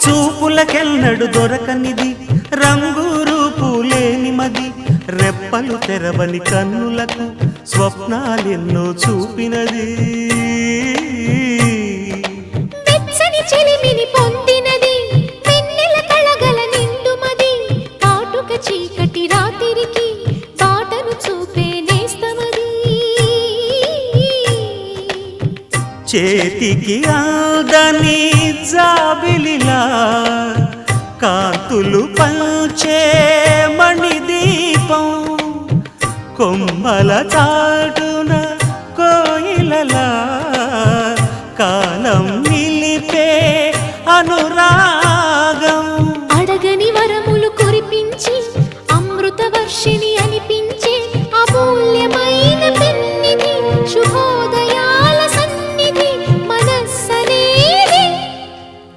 చూపులకెన్నడు దొరకనిది రంగు రూపు లేని మది రెప్పలు తెరవని కన్నులకు స్వప్నాలెన్నో చూపినది వెచ్చని చెలిమిని పొందినది వెన్నెల కళగల నిండుమది కాటుక చీకటి రాత్రికి బాటను చూపే నేస్తమది చేతికి ఆదని జాబిలిలా కాంతులు పంచే మణిదీపం కొమ్మల చాటున కోయిలలా కాలం నిలిపే అనురాగం